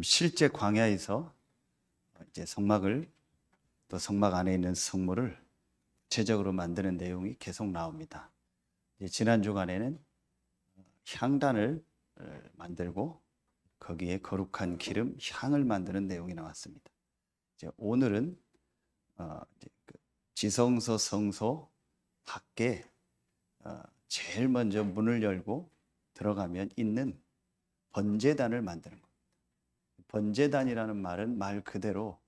실제 광야에서 이제 성막을 또 성막 안에 있는 성물을 구체적으로 만드는 내용이 계속 나옵니다. 지난 주간에는 향단을 만들고 거기에 거룩한 기름, 향을 만드는 내용이 나왔습니다. 이제 오늘은 이제 지성소 성소 밖에 제일 먼저 문을 열고 들어가면 있는 번제단을 만드는 겁니다. 번제단이라는 말은 말 그대로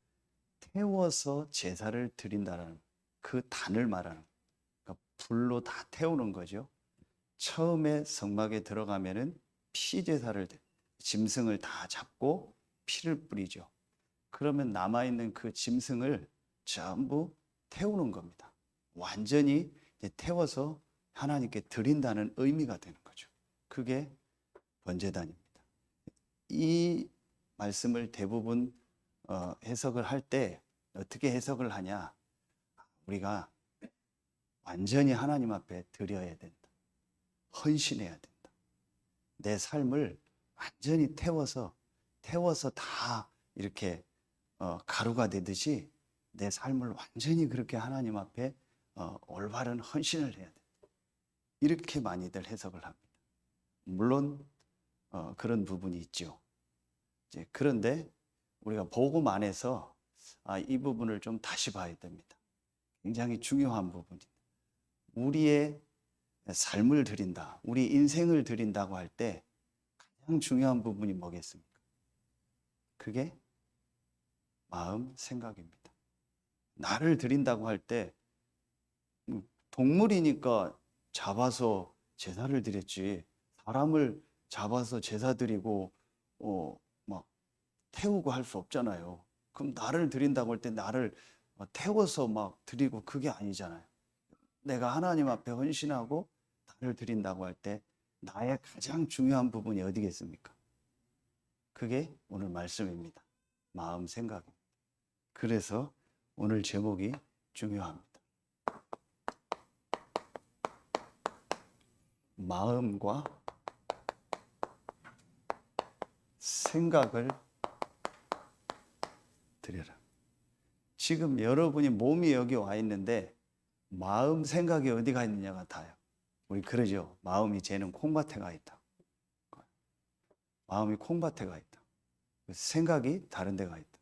태워서 제사를 드린다는 그 단을 말하는, 그러니까 불로 다 태우는 거죠. 처음에 성막에 들어가면은 피 제사를, 짐승을 다 잡고 피를 뿌리죠. 그러면 남아있는 그 짐승을 전부 태우는 겁니다. 완전히 태워서 하나님께 드린다는 의미가 되는 거죠. 그게 번제단입니다. 이 말씀을 대부분 해석을 할 때 어떻게 해석을 하냐? 우리가 완전히 하나님 앞에 드려야 된다. 헌신해야 된다. 내 삶을 완전히 태워서 다 이렇게 가루가 되듯이 내 삶을 완전히 그렇게 하나님 앞에 올바른 헌신을 해야 된다. 이렇게 많이들 해석을 합니다. 물론 그런 부분이 있죠. 그런데 우리가 복음 안에서 이 부분을 좀 다시 봐야 됩니다. 굉장히 중요한 부분입니다. 우리의 삶을 드린다, 우리 인생을 드린다고 할 때 가장 중요한 부분이 뭐겠습니까? 그게 마음, 생각입니다. 나를 드린다고 할 때 동물이니까 잡아서 제사를 드렸지, 사람을 잡아서 제사 드리고 막 태우고 할 수 없잖아요. 그럼 나를 드린다고 할 때 나를 태워서 막 드리고 그게 아니잖아요. 내가 하나님 앞에 헌신하고 나를 드린다고 할 때 나의 가장 중요한 부분이 어디겠습니까? 그게 오늘 말씀입니다. 마음, 생각입니다. 그래서 오늘 제목이 중요합니다. 마음과 생각을 드려라. 지금 여러분이 몸이 여기 와 있는데 마음, 생각이 어디가 있느냐 같아요. 우리 그러죠. 마음이 쟤는 콩밭에 가 있다. 마음이 콩밭에 가 있다. 생각이 다른 데 가 있다.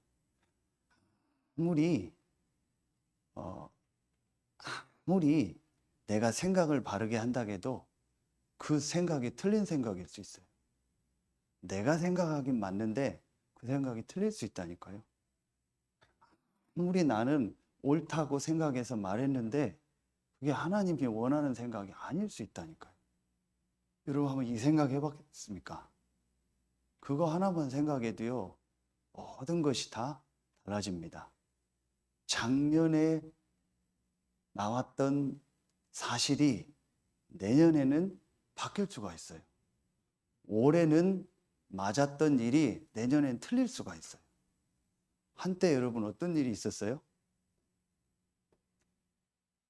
아무리 내가 생각을 바르게 한다고 해도 그 생각이 틀린 생각일 수 있어요. 내가 생각하긴 맞는데 그 생각이 틀릴 수 있다니까요. 아무리 나는 옳다고 생각해서 말했는데 그게 하나님이 원하는 생각이 아닐 수 있다니까요. 여러분 한번 이 생각 해봤습니까? 그거 하나만 생각해도요, 모든 것이 다 달라집니다. 작년에 나왔던 사실이 내년에는 바뀔 수가 있어요. 올해는 맞았던 일이 내년엔 틀릴 수가 있어요. 한때 여러분 어떤 일이 있었어요?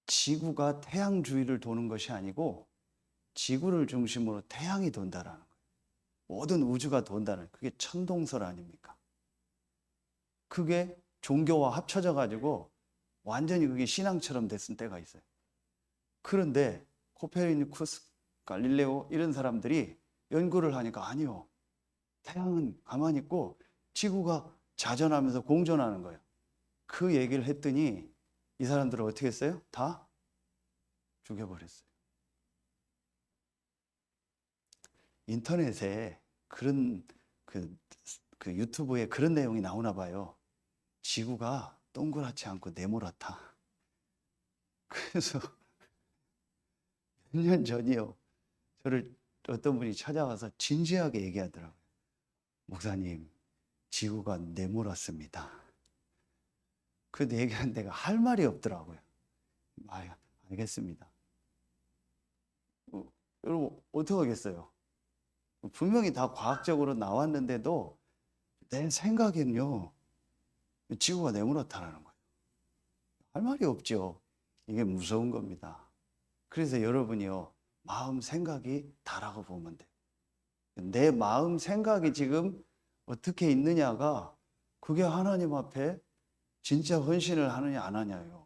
지구가 태양 주위를 도는 것이 아니고 지구를 중심으로 태양이 돈다라는 거예요. 모든 우주가 돈다는, 그게 천동설 아닙니까? 그게 종교와 합쳐져 가지고 완전히 그게 신앙처럼 됐을 때가 있어요. 그런데 코페르니쿠스, 갈릴레오 이런 사람들이 연구를 하니까 아니요, 태양은 가만히 있고 지구가 자전하면서 공전하는 거예요. 그 얘기를 했더니 이 사람들은 어떻게 했어요? 다 죽여버렸어요. 인터넷에 그런 그 유튜브에 그런 내용이 나오나 봐요. 지구가 동그랗지 않고 네모랗다. 그래서 몇 년 전이요, 저를 어떤 분이 찾아와서 진지하게 얘기하더라고요. 목사님, 지구가 네모랗습니다. 그 얘기한 내가 할 말이 없더라고요. 알겠습니다. 여러분 어떻게 하겠어요? 분명히 다 과학적으로 나왔는데도 내 생각에는요, 지구가 네모났다는 거예요. 할 말이 없죠. 이게 무서운 겁니다. 그래서 여러분이요, 마음 생각이 다라고 보면 돼요. 내 마음 생각이 지금 어떻게 있느냐가 그게 하나님 앞에 진짜 헌신을 하느냐 안 하냐요.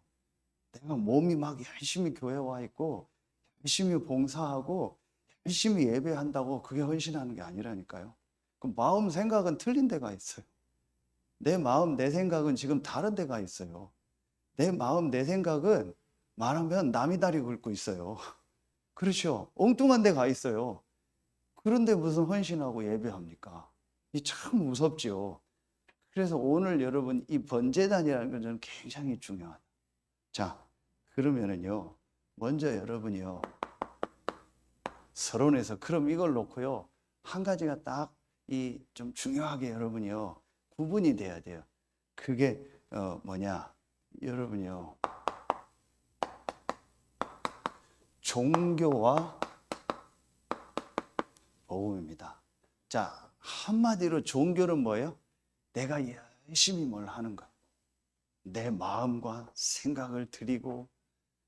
내가 몸이 막 열심히 교회 와 있고 열심히 봉사하고 열심히 예배한다고 그게 헌신하는 게 아니라니까요. 그 마음 생각은 틀린 데가 있어요. 내 마음 내 생각은 지금 다른 데가 있어요. 내 마음 내 생각은 말하면 남이 다리 긁고 있어요. 그렇죠. 엉뚱한 데 가 있어요. 그런데 무슨 헌신하고 예배합니까? 이 참 무섭죠. 그래서 오늘 여러분 이 번제단이라는 건 저는 굉장히 중요하다. 자, 그러면은요. 먼저 여러분이요. 서론에서 그럼 이걸 놓고요. 한 가지가 딱 이 좀 중요하게 여러분이요. 구분이 돼야 돼요. 그게 뭐냐? 여러분이요. 종교와 복음입니다. 자, 한마디로 종교는 뭐예요? 내가 열심히 뭘 하는 거. 내 마음과 생각을 드리고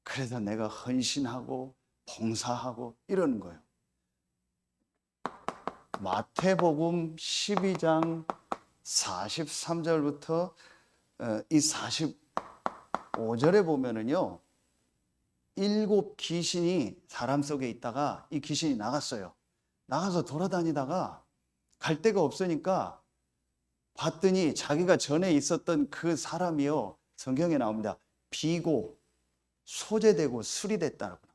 그래서 내가 헌신하고 봉사하고 이러는 거예요. 마태복음 12장 43절부터 이 45절에 보면은요. 7 귀신이 사람 속에 있다가 이 귀신이 나갔어요. 나가서 돌아다니다가 갈 데가 없으니까 봤더니 자기가 전에 있었던 그 사람이요. 성경에 나옵니다. 비고 소재되고 수리됐다고.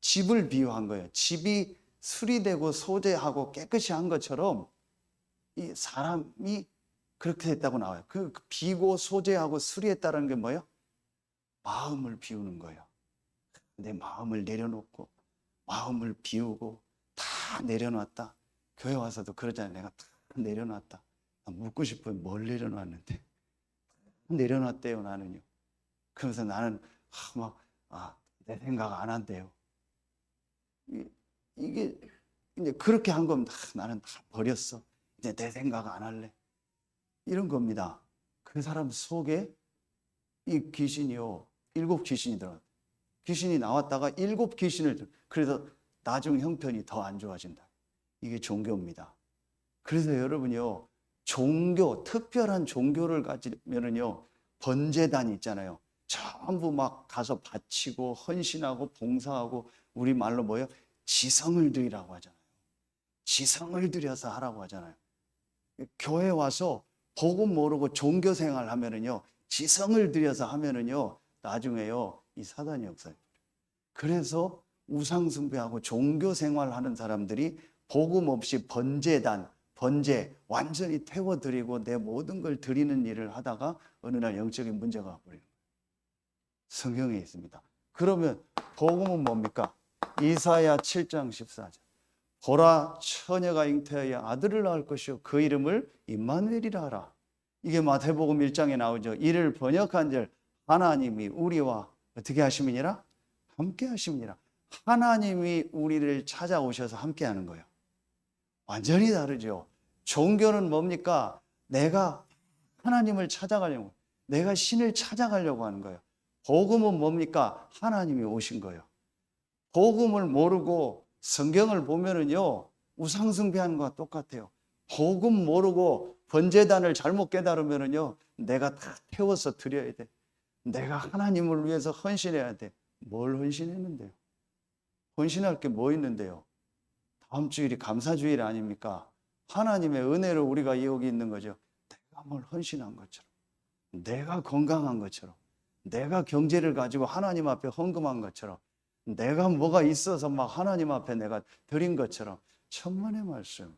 집을 비유한 거예요. 집이 수리되고 소재하고 깨끗이 한 것처럼 이 사람이 그렇게 됐다고 나와요. 그 비고 소재하고 수리했다는 게 뭐예요? 마음을 비우는 거예요. 내 마음을 내려놓고 마음을 비우고 다 내려놨다. 교회 와서도 그러잖아요. 내가 다 내려놨다. 묻고 싶어요. 뭘 내려놨는데? 내려놨대요, 나는요. 그러면서 나는 내 생각 안 한대요. 이게 이제 그렇게 한 겁니다. 나는 다 버렸어. 이제 내 생각 안 할래. 이런 겁니다. 그 사람 속에 이 귀신이요. 7 귀신이 들어왔다. 귀신이 나왔다가 7 귀신을 그래서 나중 형편이 더 안 좋아진다. 이게 종교입니다. 그래서 여러분이요. 종교, 특별한 종교를 가지면은요. 번제단이 있잖아요. 전부 막 가서 바치고 헌신하고 봉사하고 우리말로 뭐예요? 지성을 드리라고 하잖아요. 지성을 들여서 하라고 하잖아요. 교회 와서 복음 모르고 종교 생활 하면은요. 지성을 들여서 하면은요. 나중에요. 이 사단이 역사해요. 그래서 우상 숭배하고 종교 생활하는 사람들이 복음 없이 번제단, 번제 완전히 태워드리고 내 모든 걸 드리는 일을 하다가 어느 날 영적인 문제가 와버리는 거예요. 성경에 있습니다. 그러면 복음은 뭡니까? 이사야 7장 14절. 보라 처녀가 잉태하여 아들을 낳을 것이요 그 이름을 임마누엘이라 하라. 이게 마태복음 1장에 나오죠. 이를 번역한 절 하나님이 우리와 어떻게 하심이니라? 함께 하심이니라. 하나님이 우리를 찾아오셔서 함께 하는 거예요. 완전히 다르죠. 종교는 뭡니까? 내가 하나님을 찾아가려고, 내가 신을 찾아가려고 하는 거예요. 복음은 뭡니까? 하나님이 오신 거예요. 복음을 모르고 성경을 보면은요, 우상숭배하는 것과 똑같아요. 복음 모르고 번제단을 잘못 깨달으면은요, 내가 다 태워서 드려야 돼. 내가 하나님을 위해서 헌신해야 돼. 뭘 헌신했는데요? 헌신할 게 뭐 있는데요? 다음 주일이 감사주일 아닙니까? 하나님의 은혜를 우리가 여기 있는 거죠. 내가 뭘 헌신한 것처럼, 내가 건강한 것처럼, 내가 경제를 가지고 하나님 앞에 헌금한 것처럼, 내가 뭐가 있어서 막 하나님 앞에 내가 드린 것처럼. 천만의 말씀.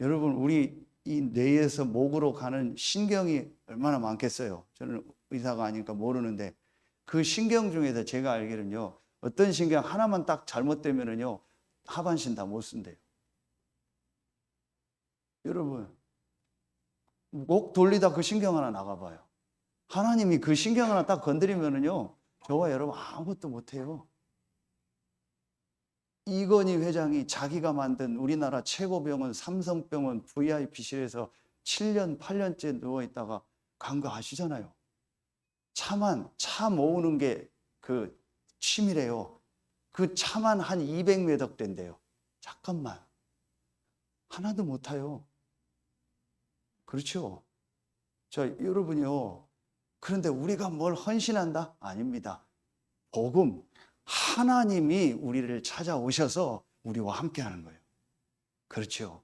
여러분, 우리 이 뇌에서 목으로 가는 신경이 얼마나 많겠어요? 저는 의사가 아니니까 모르는데 그 신경 중에서 제가 알기로는요, 어떤 신경 하나만 딱 잘못되면은요, 하반신 다 못 쓴대요. 여러분, 목 돌리다 그 신경 하나 나가봐요. 하나님이 그 신경 하나 딱 건드리면은요, 저와 여러분 아무것도 못해요. 이건희 회장이 자기가 만든 우리나라 최고 병원 삼성병원 VIP실에서 7년, 8년째 누워있다가 간 거 아시잖아요. 차 모으는 게 그 취미래요. 그 차만 한 200몇 억 된대요. 잠깐만. 하나도 못 타요. 그렇죠? 자, 여러분요. 그런데 우리가 뭘 헌신한다? 아닙니다. 복음, 하나님이 우리를 찾아오셔서 우리와 함께 하는 거예요. 그렇죠?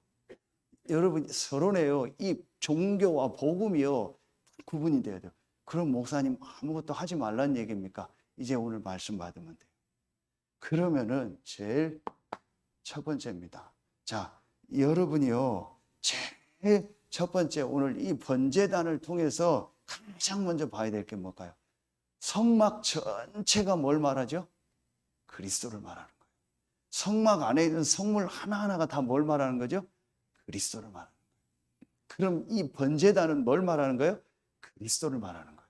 여러분, 서론에요. 이 종교와 복음이요. 구분이 돼야 돼요. 그럼 목사님 아무것도 하지 말라는 얘기입니까? 이제 오늘 말씀 받으면 돼요. 그러면은 제일 첫 번째입니다. 자, 여러분이요. 제일 첫 번째 오늘 이 번제단을 통해서 가장 먼저 봐야 될 게 뭘까요? 성막 전체가 뭘 말하죠? 그리스도를 말하는 거예요. 성막 안에 있는 성물 하나하나가 다 뭘 말하는 거죠? 그리스도를 말하는 거예요. 그럼 이 번제단은 뭘 말하는 거예요? 그리스도를 말하는 거예요.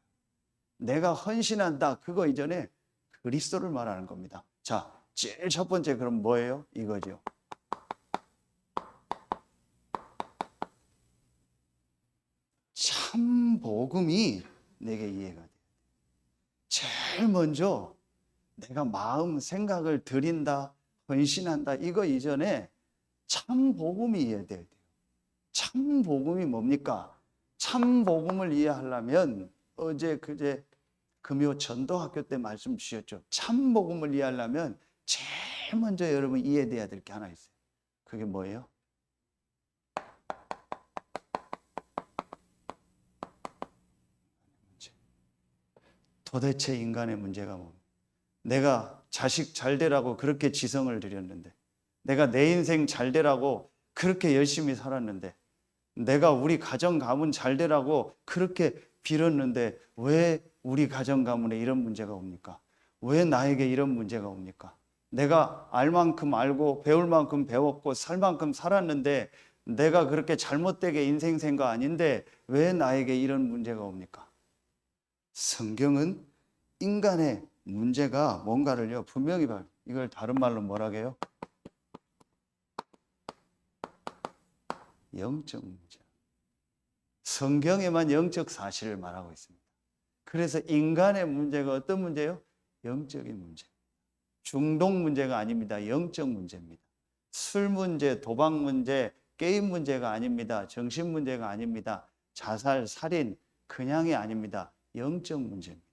내가 헌신한다 그거 이전에 그리스도를 말하는 겁니다. 자, 제일 첫 번째 그럼 뭐예요? 이거죠. 참 복음이 내게 이해가 돼요. 제일 먼저 내가 마음 생각을 드린다, 헌신한다 이거 이전에 참 복음이 이해돼야 돼요. 참 복음이 뭡니까? 참 복음을 이해하려면 어제 그제 금요 전도학교 때 말씀 주셨죠. 참 복음을 이해하려면 제일 먼저 여러분 이해돼야 될 게 하나 있어요. 그게 뭐예요? 도대체 인간의 문제가 뭡니까? 내가 자식 잘 되라고 그렇게 지성을 들였는데, 내가 내 인생 잘 되라고 그렇게 열심히 살았는데, 내가 우리 가정 가문 잘 되라고 그렇게 빌었는데 왜 우리 가정 가문에 이런 문제가 옵니까? 왜 나에게 이런 문제가 옵니까? 내가 알 만큼 알고 배울 만큼 배웠고 살 만큼 살았는데 내가 그렇게 잘못되게 인생 산 거 아닌데 왜 나에게 이런 문제가 옵니까? 성경은 인간의 문제가 뭔가를요 분명히 봐요. 이걸 다른 말로 뭐라고 해요? 영적 문제. 성경에만 영적 사실을 말하고 있습니다. 그래서 인간의 문제가 어떤 문제예요? 영적인 문제. 중독 문제가 아닙니다. 영적 문제입니다. 술 문제, 도박 문제, 게임 문제가 아닙니다. 정신 문제가 아닙니다. 자살, 살인, 그냥이 아닙니다. 영적 문제입니다.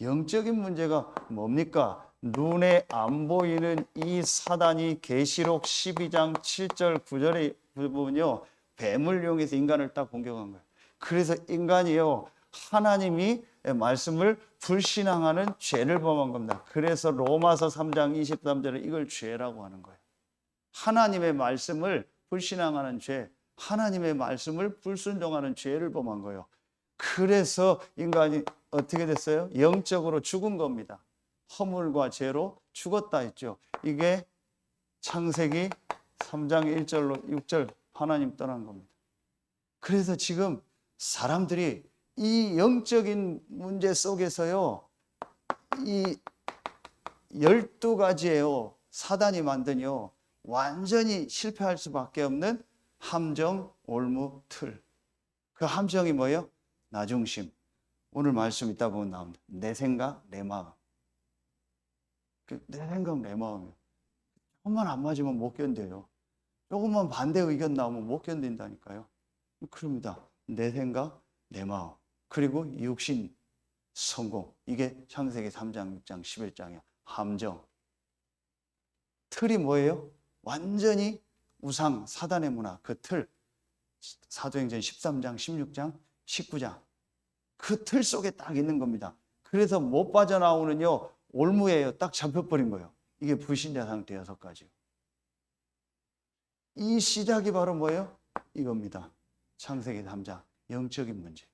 영적인 문제가 뭡니까? 눈에 안 보이는 이 사단이 계시록 12장 7절 9절의 부분이요. 뱀을 이용해서 인간을 딱 공격한 거예요. 그래서 인간이요. 하나님이 말씀을 불신앙하는 죄를 범한 겁니다. 그래서 로마서 3장 23절에 이걸 죄라고 하는 거예요. 하나님의 말씀을 불신앙하는 죄, 하나님의 말씀을 불순종하는 죄를 범한 거예요. 그래서 인간이 어떻게 됐어요? 영적으로 죽은 겁니다. 허물과 죄로 죽었다 했죠. 이게 창세기 3장 1절로 6절 하나님 떠난 겁니다. 그래서 지금 사람들이 이 영적인 문제 속에서요, 이 12가지예요. 사단이 만든요, 완전히 실패할 수밖에 없는 함정, 올무, 틀. 그 함정이 뭐예요? 나 중심. 오늘 말씀 있다 보면 나옵니다. 내 생각, 내 마음. 내 생각, 내 마음이요. 조금만 안 맞으면 못 견뎌요. 조금만 반대 의견 나오면 못 견딘다니까요. 그럽니다. 내 생각, 내 마음. 그리고 육신, 성공. 이게 창세기 3장, 6장, 11장이야. 함정. 틀이 뭐예요? 완전히 우상, 사단의 문화. 그 틀. 사도행전 13장, 16장, 19장. 그 틀 속에 딱 있는 겁니다. 그래서 못 빠져나오는요, 올무예요. 딱 잡혀버린 거예요. 이게 불신자 상태 6가지요. 이 시작이 바로 뭐예요? 이겁니다. 창세기 3장, 영적인 문제.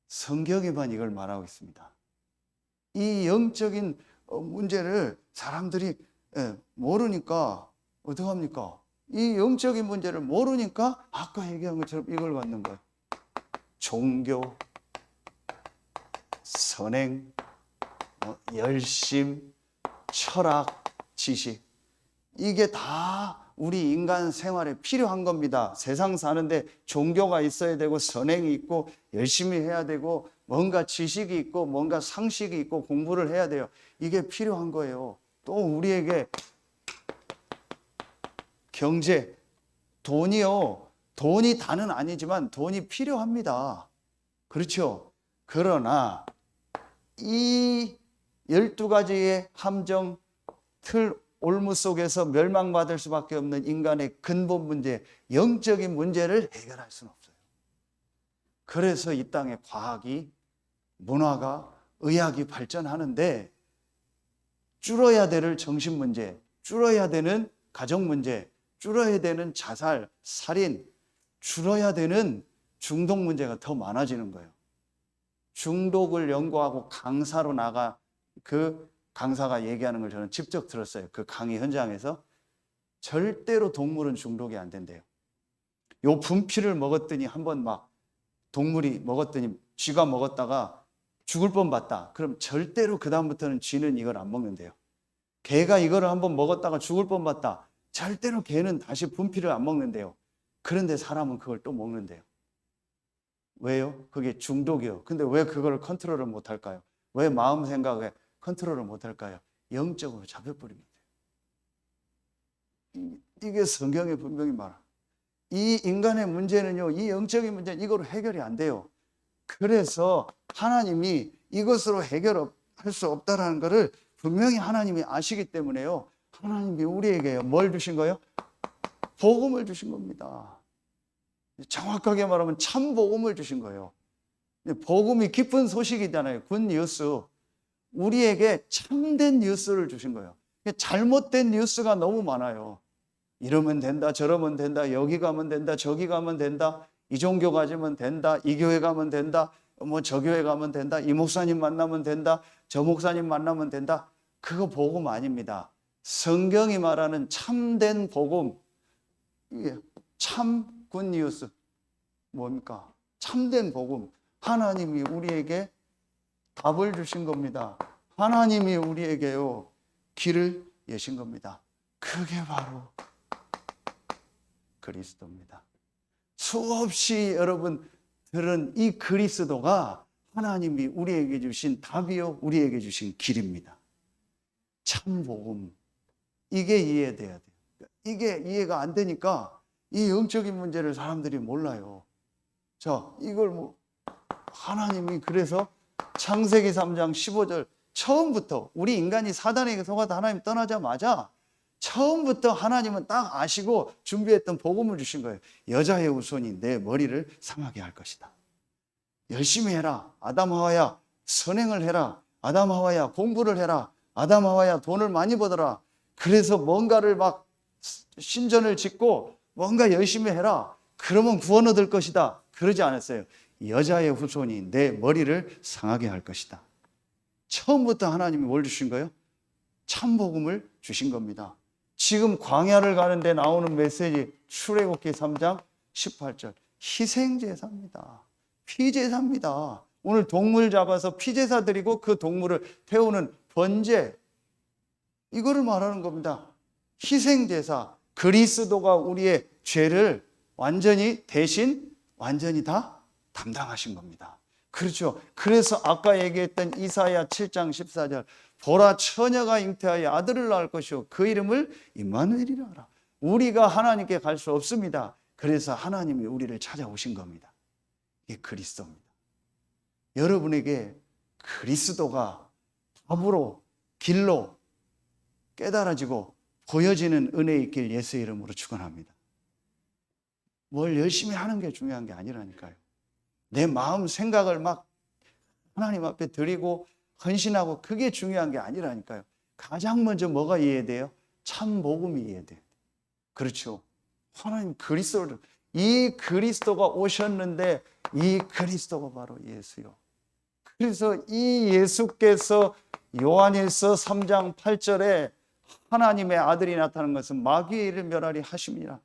성경에만 이걸 말하고 있습니다. 이 영적인 문제를 사람들이 모르니까 어떡합니까? 이 영적인 문제를 모르니까 아까 얘기한 것처럼 이걸 갖는 거예요. 종교, 선행, 열심, 철학, 지식. 이게 다 우리 인간 생활에 필요한 겁니다. 세상 사는데 종교가 있어야 되고 선행이 있고 열심히 해야 되고 뭔가 지식이 있고 뭔가 상식이 있고 공부를 해야 돼요. 이게 필요한 거예요. 또 우리에게 경제, 돈이요. 돈이 다는 아니지만 돈이 필요합니다. 그렇죠? 그러나 이 12가지의 함정, 틀, 올무 속에서 멸망받을 수밖에 없는 인간의 근본 문제, 영적인 문제를 해결할 수는 없어요. 그래서 이 땅에 과학이, 문화가, 의학이 발전하는데 줄어야 될 정신 문제, 줄어야 되는 가정 문제, 줄어야 되는 자살, 살인, 줄어야 되는 중독 문제가 더 많아지는 거예요. 중독을 연구하고 강사로 나가 그 강사가 얘기하는 걸 저는 직접 들었어요. 그 강의 현장에서 절대로 동물은 중독이 안 된대요. 요 분필을 먹었더니 한번 막 동물이 먹었더니 쥐가 먹었다가 죽을 뻔 봤다. 그럼 절대로 그 다음부터는 쥐는 이걸 안 먹는데요. 개가 이거를 한번 먹었다가 죽을 뻔 봤다. 절대로 개는 다시 분필을 안 먹는데요. 그런데 사람은 그걸 또 먹는데요. 왜요? 그게 중독이요. 근데 왜 그걸 컨트롤을 못 할까요? 왜 마음 생각에 컨트롤을 못 할까요? 영적으로 잡혀버리면 돼요. 이게 성경에 분명히 말합니다. 이 인간의 문제는요, 이 영적인 문제는 이거로 해결이 안 돼요. 그래서 하나님이 이것으로 해결할 수 없다는 것을 분명히 하나님이 아시기 때문에요. 하나님이 우리에게 뭘 주신 거예요? 복음을 주신 겁니다. 정확하게 말하면 참 복음을 주신 거예요. 복음이 기쁜 소식이잖아요. 굿 뉴스. 우리에게 참된 뉴스를 주신 거예요. 잘못된 뉴스가 너무 많아요. 이러면 된다, 저러면 된다, 여기 가면 된다, 저기 가면 된다, 이 종교 가지면 된다, 이 교회 가면 된다, 뭐 저 교회 가면 된다, 이 목사님 만나면 된다, 저 목사님 만나면 된다. 그거 복음 아닙니다. 성경이 말하는 참된 복음, 참 굿뉴스 뭡니까? 참된 복음. 하나님이 우리에게 답을 주신 겁니다. 하나님이 우리에게요 길을 여신 겁니다. 그게 바로 그리스도입니다. 수없이 여러분 들은 이 그리스도가 하나님이 우리에게 주신 답이요, 우리에게 주신 길입니다. 참 복음. 이게 이해돼야 돼요. 이게 이해가 안 되니까 이 영적인 문제를 사람들이 몰라요. 자, 이걸 하나님이 그래서 창세기 3장 15절 처음부터 우리 인간이 사단에게 속아서 하나님 떠나자마자 처음부터 하나님은 딱 아시고 준비했던 복음을 주신 거예요. 여자의 후손이 내 머리를 상하게 할 것이다. 열심히 해라. 아담 하와야 선행을 해라. 아담 하와야 공부를 해라. 아담 하와야 돈을 많이 벌어라. 그래서 뭔가를 막 신전을 짓고 뭔가 열심히 해라. 그러면 구원 얻을 것이다. 그러지 않았어요. 여자의 후손이 내 머리를 상하게 할 것이다. 처음부터 하나님이 뭘 주신 거예요? 참복음을 주신 겁니다. 지금 광야를 가는데 나오는 메시지 출애굽기 3장 18절 희생제사입니다. 피제사입니다. 오늘 동물 잡아서 피제사 드리고 그 동물을 태우는 번제, 이거를 말하는 겁니다. 희생제사, 그리스도가 우리의 죄를 완전히 대신 완전히 다 담당하신 겁니다. 그렇죠. 그래서 아까 얘기했던 이사야 7장 14절 보라 처녀가 잉태하여 아들을 낳을 것이요 그 이름을 임마누엘이라 하라. 우리가 하나님께 갈 수 없습니다. 그래서 하나님이 우리를 찾아오신 겁니다. 이게 그리스도입니다. 여러분에게 그리스도가 답으로 길로 깨달아지고 보여지는 은혜의 길 예수의 이름으로 축원합니다. 뭘 열심히 하는 게 중요한 게 아니라니까요. 내 마음 생각을 막 하나님 앞에 드리고 헌신하고 그게 중요한 게 아니라니까요. 가장 먼저 뭐가 이해돼요? 참 복음이 이해돼요. 그렇죠. 하나님 그리스도를, 이 그리스도가 오셨는데 이 그리스도가 바로 예수요. 그래서 이 예수께서 요한일서 3장 8절에 하나님의 아들이 나타난 것은 마귀의 일을 멸하리 하심이라.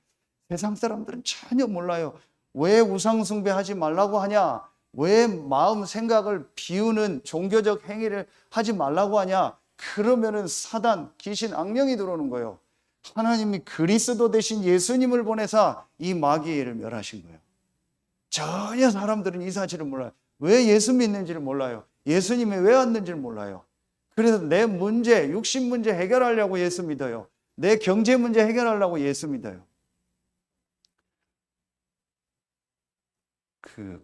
세상 사람들은 전혀 몰라요. 왜 우상 숭배하지 말라고 하냐? 왜 마음 생각을 비우는 종교적 행위를 하지 말라고 하냐? 그러면은 사단, 귀신, 악령이 들어오는 거예요. 하나님이 그리스도 대신 예수님을 보내사 이 마귀의 일을 멸하신 거예요. 전혀 사람들은 이 사실을 몰라요. 왜 예수 믿는지를 몰라요. 예수님이 왜 왔는지를 몰라요. 그래서 내 문제, 육신 문제 해결하려고 예수 믿어요. 내 경제 문제 해결하려고 예수 믿어요.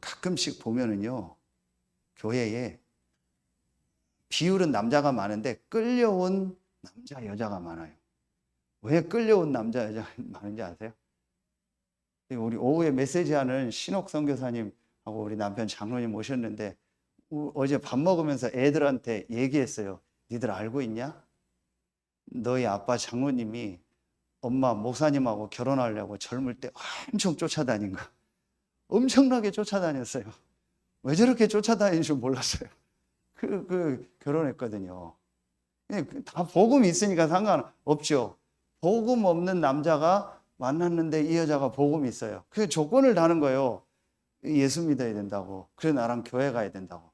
가끔씩 보면은요, 교회에 비율은 남자가 많은데 끌려온 남자, 여자가 많아요. 왜 끌려온 남자, 여자가 많은지 아세요? 우리 오후에 메시지하는 신옥 선교사님하고 우리 남편 장로님 오셨는데 어제 밥 먹으면서 애들한테 얘기했어요. 니들 알고 있냐? 너희 아빠 장로님이 엄마 목사님하고 결혼하려고 젊을 때 엄청 쫓아다닌 거. 엄청나게 쫓아다녔어요. 왜 저렇게 쫓아다니는 줄 몰랐어요. 결혼했거든요. 다 복음이 있으니까 상관없죠. 복음 없는 남자가 만났는데 이 여자가 복음이 있어요. 그 조건을 다는 거예요. 예수 믿어야 된다고. 그래 나랑 교회 가야 된다고.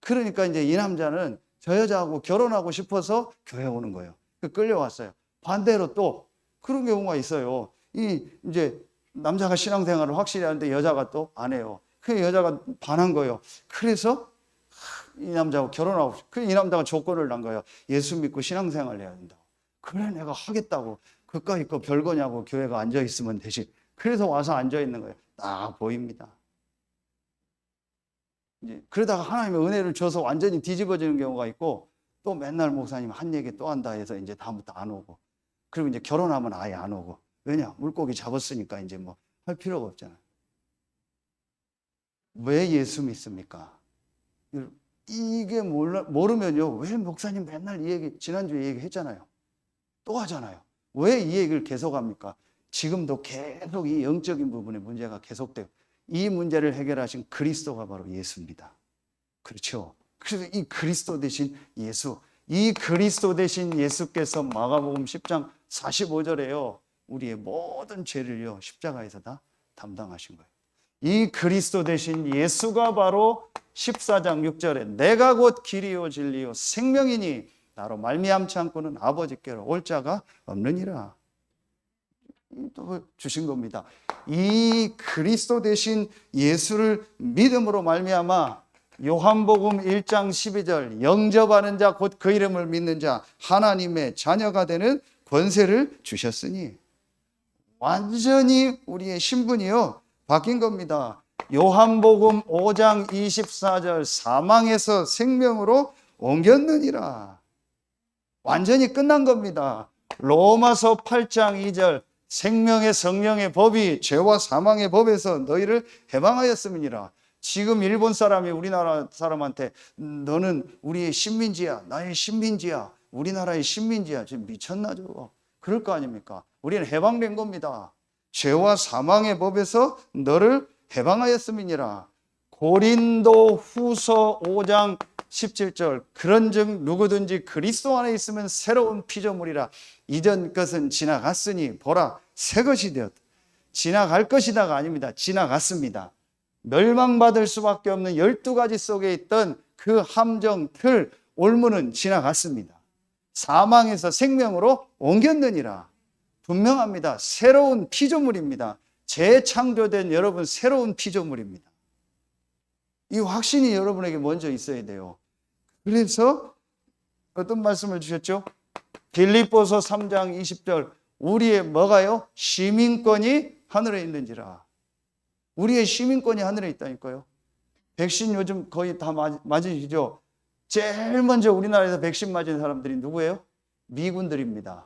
그러니까 이제 이 남자는 저 여자하고 결혼하고 싶어서 교회 오는 거예요. 끌려왔어요. 반대로 또 그런 경우가 있어요. 이제 남자가 신앙생활을 확실히 하는데 여자가 또 안 해요. 그 여자가 반한 거예요. 그래서 이 남자하고 결혼하고 이 남자가 조건을 난 거예요. 예수 믿고 신앙생활을 해야 된다고. 그래 내가 하겠다고. 그까이 거 별거냐고 교회가 앉아 있으면 되지. 그래서 와서 앉아 있는 거예요. 딱 보입니다. 이제 그러다가 하나님의 은혜를 줘서 완전히 뒤집어지는 경우가 있고 또 맨날 목사님 한 얘기 또 한다 해서 이제 다음부터 안 오고 그리고 이제 결혼하면 아예 안 오고 왜냐 물고기 잡았으니까 이제 뭐 할 필요가 없잖아요. 왜 예수 믿습니까? 이게 모르면요 왜 목사님 맨날 이 얘기 지난주에 얘기했잖아요. 또 하잖아요. 왜 이 얘기를 계속합니까? 지금도 계속 이 영적인 부분의 문제가 계속돼요. 이 문제를 해결하신 그리스도가 바로 예수입니다. 그렇죠? 그래서 이 그리스도 대신 예수, 이 그리스도 대신 예수께서 마가복음 10장 45절에요. 우리의 모든 죄를요 십자가에서 다 담당하신 거예요. 이 그리스도 대신 예수가 바로 14장 6절에 내가 곧 길이요 진리요 생명이니 나로 말미암지 않고는 아버지께로 올 자가 없느니라. 또 주신 겁니다. 이 그리스도 대신 예수를 믿음으로 말미암아 요한복음 1장 12절 영접하는 자 곧 그 이름을 믿는 자 하나님의 자녀가 되는 권세를 주셨으니 완전히 우리의 신분이요 바뀐 겁니다. 요한복음 5장 24절 사망에서 생명으로 옮겼느니라. 완전히 끝난 겁니다. 로마서 8장 2절 생명의 성령의 법이 죄와 사망의 법에서 너희를 해방하였음이니라. 지금 일본 사람이 우리나라 사람한테 너는 우리의 식민지야, 나의 식민지야, 우리나라의 식민지야. 지금 미쳤나 저거. 그럴 거 아닙니까? 우리는 해방된 겁니다. 죄와 사망의 법에서 너를 해방하였음이니라. 고린도 후서 5장 17절 그런즉 누구든지 그리스도 안에 있으면 새로운 피조물이라. 이전 것은 지나갔으니 보라 새 것이 되었다. 지나갈 것이다가 아닙니다. 지나갔습니다. 멸망받을 수밖에 없는 12가지 속에 있던 그 함정, 틀, 올무는 지나갔습니다. 사망에서 생명으로 옮겼느니라. 분명합니다. 새로운 피조물입니다. 재창조된 여러분 새로운 피조물입니다. 이 확신이 여러분에게 먼저 있어야 돼요. 그래서 어떤 말씀을 주셨죠? 빌립보서 3장 20절 우리의 뭐가요? 시민권이 하늘에 있는지라. 우리의 시민권이 하늘에 있다니까요. 백신 요즘 거의 다 맞으시죠? 제일 먼저 우리나라에서 백신 맞은 사람들이 누구예요? 미군들입니다.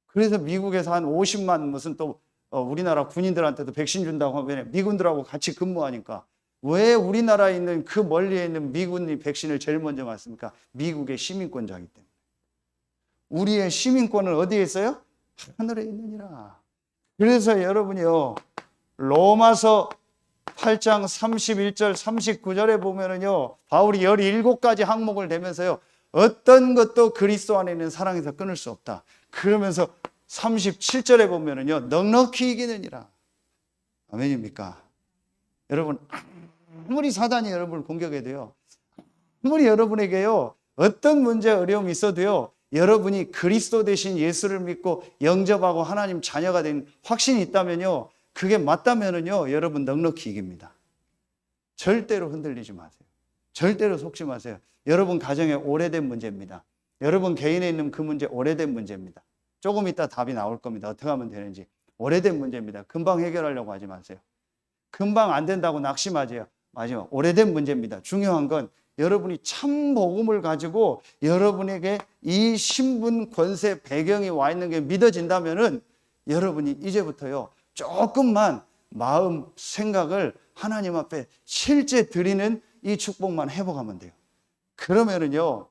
그래서 미국에서 한 50만 무슨 또 우리나라 군인들한테도 백신 준다고 하면 미군들하고 같이 근무하니까 왜 우리나라에 있는 그 멀리에 있는 미군이 백신을 제일 먼저 맞습니까? 미국의 시민권자이기 때문에. 우리의 시민권은 어디에 있어요? 하늘에 있느니라. 그래서 여러분이요 로마서 8장 31절 39절에 보면은요 바울이 17가지 항목을 대면서요 어떤 것도 그리스도 안에 있는 사랑에서 끊을 수 없다. 그러면서 37절에 보면은요 넉넉히 이기느니라. 아멘입니까? 여러분 아무리 사단이 여러분을 공격해도요 아무리 여러분에게요 어떤 문제 어려움이 있어도요 여러분이 그리스도 대신 예수를 믿고 영접하고 하나님 자녀가 된 확신이 있다면요 그게 맞다면은요 여러분 넉넉히 이깁니다. 절대로 흔들리지 마세요. 절대로 속지 마세요. 여러분 가정에 오래된 문제입니다. 여러분 개인에 있는 그 문제 오래된 문제입니다. 조금 이따 답이 나올 겁니다. 어떻게 하면 되는지. 오래된 문제입니다. 금방 해결하려고 하지 마세요. 금방 안 된다고 낙심하지요. 맞아요. 오래된 문제입니다. 중요한 건 여러분이 참 복음을 가지고 여러분에게 이 신분, 권세, 배경이 와 있는 게 믿어진다면은 여러분이 이제부터요, 조금만 마음, 생각을 하나님 앞에 실제 드리는 이 축복만 회복하면 돼요. 그러면은요,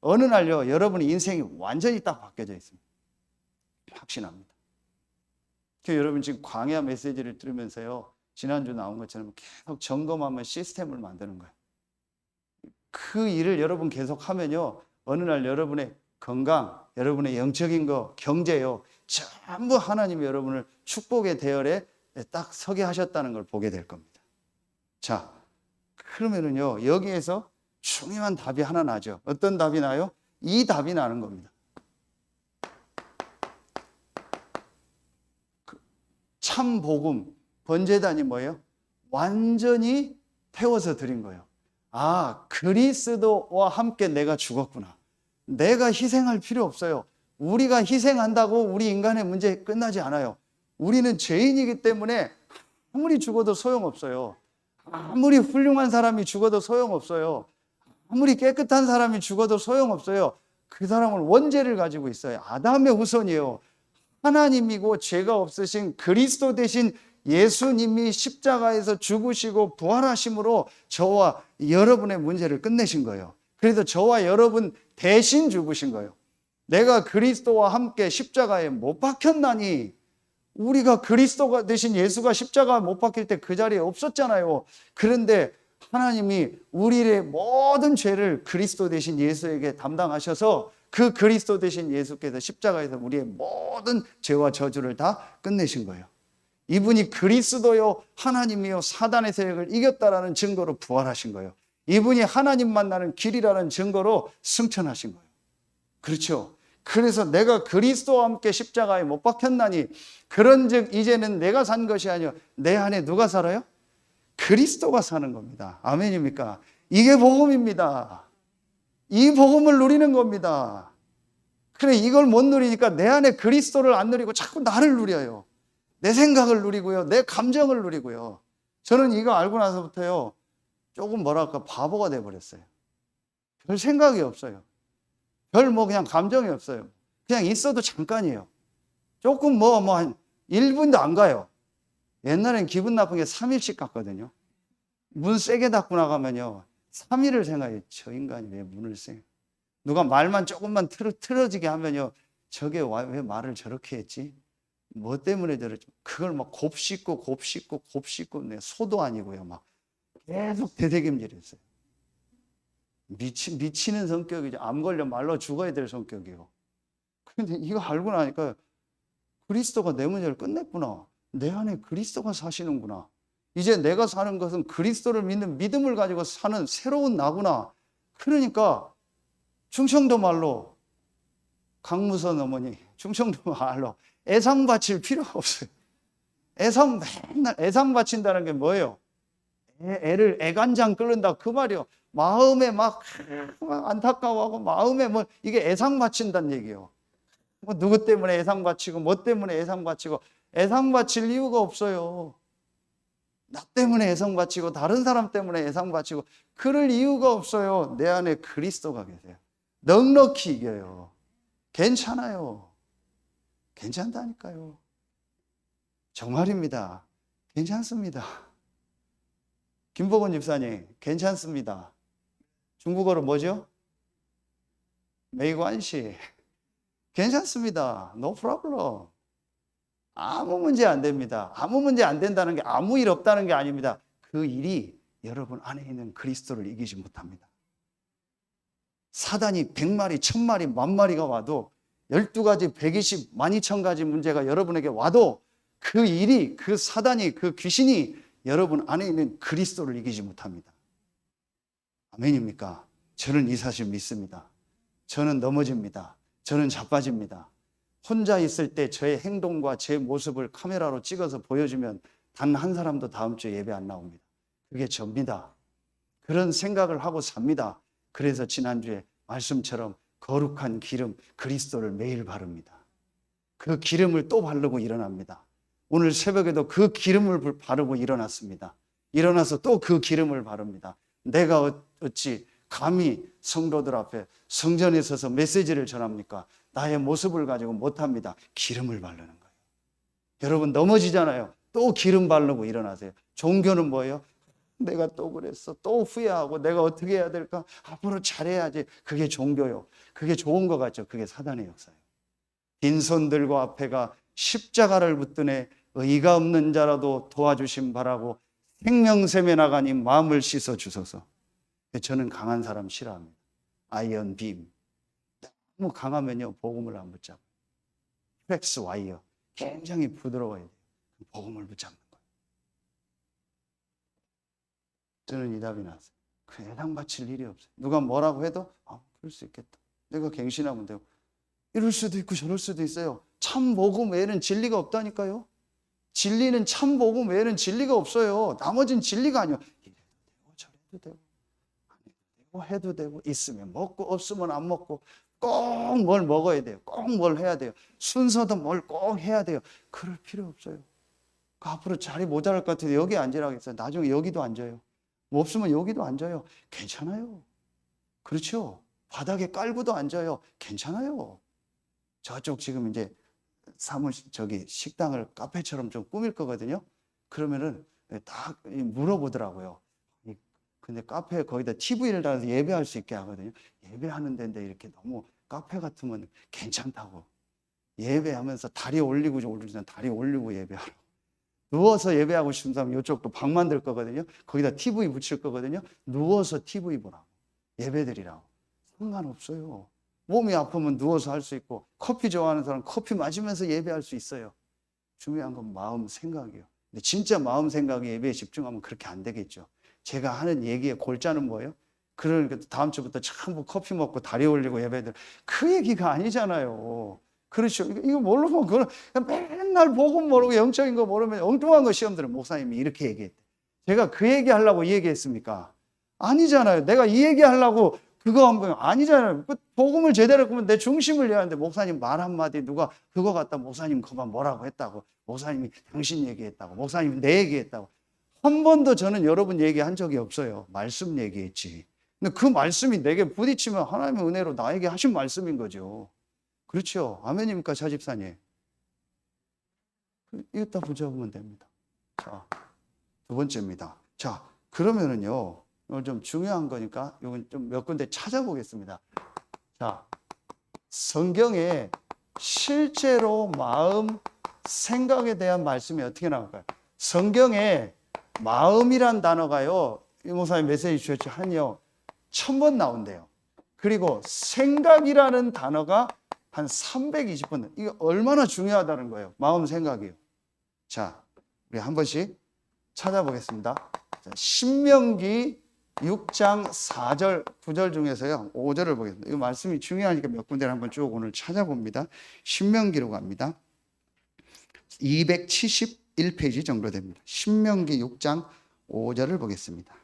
어느 날요, 여러분의 인생이 완전히 딱 바뀌어져 있습니다. 확신합니다. 여러분 지금 광야 메시지를 들으면서요, 지난주 나온 것처럼 계속 점검하면 시스템을 만드는 거예요. 그 일을 여러분 계속 하면요, 어느 날 여러분의 건강, 여러분의 영적인 거, 경제요, 전부 하나님이 여러분을 축복의 대열에 딱 서게 하셨다는 걸 보게 될 겁니다. 자, 그러면은요, 여기에서 중요한 답이 하나 나죠. 어떤 답이 나요? 이 답이 나는 겁니다. 참 복음, 번제단이 뭐예요? 완전히 태워서 드린 거예요. 아, 그리스도와 함께 내가 죽었구나. 내가 희생할 필요 없어요. 우리가 희생한다고 우리 인간의 문제 끝나지 않아요. 우리는 죄인이기 때문에 아무리 죽어도 소용없어요. 아무리 훌륭한 사람이 죽어도 소용없어요. 아무리 깨끗한 사람이 죽어도 소용없어요. 그 사람은 원죄를 가지고 있어요. 아담의 후손이에요. 하나님이고 죄가 없으신 그리스도 대신 예수님이 십자가에서 죽으시고 부활하심으로 저와 여러분의 문제를 끝내신 거예요. 그래서 저와 여러분 대신 죽으신 거예요. 내가 그리스도와 함께 십자가에 못 박혔나니, 우리가 그리스도가 대신 예수가 십자가에 못 박힐 때 그 자리에 없었잖아요. 그런데 하나님이 우리의 모든 죄를 그리스도 대신 예수에게 담당하셔서 그 그리스도 대신 예수께서 십자가에서 우리의 모든 죄와 저주를 다 끝내신 거예요. 이분이 그리스도요 하나님이요 사단의 세력을 이겼다라는 증거로 부활하신 거예요. 이분이 하나님 만나는 길이라는 증거로 승천하신 거예요. 그렇죠? 그래서 내가 그리스도와 함께 십자가에 못 박혔나니, 그런즉 이제는 내가 산 것이 아니요 내 안에 누가 살아요? 그리스도가 사는 겁니다. 아멘입니까? 이게 복음입니다. 이 복음을 누리는 겁니다. 그래, 이걸 못 누리니까 내 안에 그리스도를 안 누리고 자꾸 나를 누려요. 내 생각을 누리고요, 내 감정을 누리고요. 저는 이거 알고 나서부터요, 조금 뭐랄까 바보가 돼버렸어요. 별 생각이 없어요. 별 그냥 감정이 없어요. 그냥 있어도 잠깐이에요. 조금 한 1분도 안 가요. 옛날엔 기분 나쁜 게 3일씩 갔거든요. 문 세게 닫고 나가면요, 3일을 생각해요. 저 인간이 왜 문을 세? 누가 말만 조금만 틀어지게 하면요, 저게 왜 말을 저렇게 했지? 뭐 때문에 저랬지? 그걸 막 곱씹고 내 소도 아니고요, 막 계속 되새김질했어요. 미치는 성격이죠. 암 걸려 말로 죽어야 될 성격이에요. 그런데 이거 알고 나니까 그리스도가 내 문제를 끝냈구나. 내 안에 그리스도가 사시는구나. 이제 내가 사는 것은 그리스도를 믿는 믿음을 가지고 사는 새로운 나구나. 그러니까 충청도 말로, 강무선 어머니 충청도 말로 애상 바칠 필요가 없어요. 맨날 애상 바친다는 게 뭐예요? 애를 애간장 끓는다 그 말이요. 마음에 막 안타까워하고 마음에 이게 애상 바친다는 얘기예요. 누구 때문에 애상 바치고 뭐 때문에 애상 바치고, 애상 바칠 이유가 없어요. 나 때문에 애상 바치고 다른 사람 때문에 애상 바치고 그럴 이유가 없어요. 내 안에 그리스도가 계세요. 넉넉히 이겨요. 괜찮아요. 괜찮다니까요. 정말입니다. 괜찮습니다. 김복원 집사님, 괜찮습니다. 중국어로 뭐죠? 메이관시. 괜찮습니다. No problem. 아무 문제 안 됩니다. 아무 문제 안 된다는 게 아무 일 없다는 게 아닙니다. 그 일이 여러분 안에 있는 그리스도를 이기지 못합니다. 사단이 100마리, 1000마리, 10,000마리가 와도 12가지, 120, 12,000가지 문제가 여러분에게 와도 그 일이, 그 사단이, 그 귀신이 여러분 안에 있는 그리스도를 이기지 못합니다. 아멘입니까? 저는 이 사실 믿습니다. 저는 넘어집니다. 저는 자빠집니다. 혼자 있을 때 저의 행동과 제 모습을 카메라로 찍어서 보여주면 단 한 사람도 다음 주에 예배 안 나옵니다. 그게 접니다. 그런 생각을 하고 삽니다. 그래서 지난주에 말씀처럼 거룩한 기름 그리스도를 매일 바릅니다. 그 기름을 또 바르고 일어납니다. 오늘 새벽에도 그 기름을 바르고 일어났습니다. 일어나서 또 그 기름을 바릅니다. 내가 어찌 감히 성도들 앞에 성전에 서서 메시지를 전합니까? 나의 모습을 가지고 못합니다. 기름을 바르는 거예요. 여러분 넘어지잖아요. 또 기름 바르고 일어나세요. 종교는 뭐예요? 내가 또 그랬어. 또 후회하고 내가 어떻게 해야 될까? 앞으로 잘해야지. 그게 종교요. 그게 좋은 것 같죠? 그게 사단의 역사예요. 빈손 들고 앞에가 십자가를 붙드네 의가 없는 자라도 도와주심 바라고 생명샘에 나가니 마음을 씻어 주소서. 저는 강한 사람 싫어합니다. 아이언 빔. 너무 강하면요 복음을 안 붙잡아요. 플렉스 와이어. 굉장히 부드러워야 돼요. 복음을 붙잡는 거예요. 저는 이 답이 나왔어요. 그 해당 바칠 일이 없어요. 누가 뭐라고 해도 그럴 수 있겠다. 내가 갱신하면 되고. 이럴 수도 있고 저럴 수도 있어요. 참 복음 외에는 진리가 없다니까요. 진리는 참 복음 외에는 진리가 없어요. 나머지는 진리가 아니에요. 이래도 되고 저래도 되고 안 해도 되고 해도 되고 있으면 먹고 없으면 안 먹고 꼭 뭘 먹어야 돼요. 꼭 뭘 해야 돼요. 순서도 뭘 꼭 해야 돼요. 그럴 필요 없어요. 앞으로 자리 모자랄 것 같아도 여기 앉으라고 했어요. 나중에 여기도 앉아요. 뭐 없으면 여기도 앉아요. 괜찮아요. 그렇죠? 바닥에 깔고도 앉아요. 괜찮아요. 저쪽 지금 이제 사무실 식당을 카페처럼 좀 꾸밀 거거든요. 그러면은 딱 물어보더라고요. 근데 카페에 거기다 TV를 달아서 예배할 수 있게 하거든요. 예배하는 데인데 이렇게 너무 카페 같으면 괜찮다고. 예배하면서 다리 올리고 다리 올리고 예배하라고. 누워서 예배하고 싶은 사람 이쪽도 방 만들 거거든요. 거기다 TV 붙일 거거든요. 누워서 TV 보라고. 예배드리라고. 상관없어요. 몸이 아프면 누워서 할 수 있고 커피 좋아하는 사람 커피 마시면서 예배할 수 있어요. 중요한 건 마음 생각이에요. 근데 진짜 마음 생각에 예배에 집중하면 그렇게 안 되겠죠. 제가 하는 얘기의 골자는 뭐예요? 그러니까 다음 주부터 전부 커피 먹고 다리 올리고 예배들 그 얘기가 아니잖아요. 그렇죠. 이거 뭘로 보면 그건 맨날 복음 모르고 영적인 거 모르면 엉뚱한 거 시험 들은 목사님이 이렇게 얘기했대. 제가 그 얘기 하려고 이 얘기 했습니까? 아니잖아요. 내가 이 얘기 하려고 그거 한 번 아니잖아요. 복음을 제대로 했으면 내 중심을 내야 하는데 목사님 말 한마디 누가 그거 갖다 목사님 그만 뭐라고 했다고 목사님이 당신 얘기했다고 목사님이 내 얘기했다고 한 번도 저는 여러분 얘기한 적이 없어요. 말씀 얘기했지. 근데 그 말씀이 내게 부딪히면 하나님의 은혜로 나에게 하신 말씀인 거죠. 그렇죠. 아멘입니까 차집사님? 이거 붙여보면 됩니다. 자, 두 번째입니다. 자, 그러면은요 오늘 좀 중요한 거니까 이건 좀 몇 군데 찾아보겠습니다. 자, 성경에 실제로 마음, 생각에 대한 말씀이 어떻게 나올까요? 성경에 마음이란 단어가요, 이 목사님 메시지 주셨죠? 한요 1000번 나온대요. 그리고 생각이라는 단어가 한 320번. 이거 얼마나 중요하다는 거예요. 마음 생각이요. 자, 우리 한 번씩 찾아보겠습니다. 자, 신명기 6장 4절, 9절 중에서요. 5절을 보겠습니다. 이 말씀이 중요하니까 몇 군데를 한번 쭉 오늘 찾아봅니다. 신명기로 갑니다. 271페이지 정도 됩니다. 신명기 6장 5절을 보겠습니다.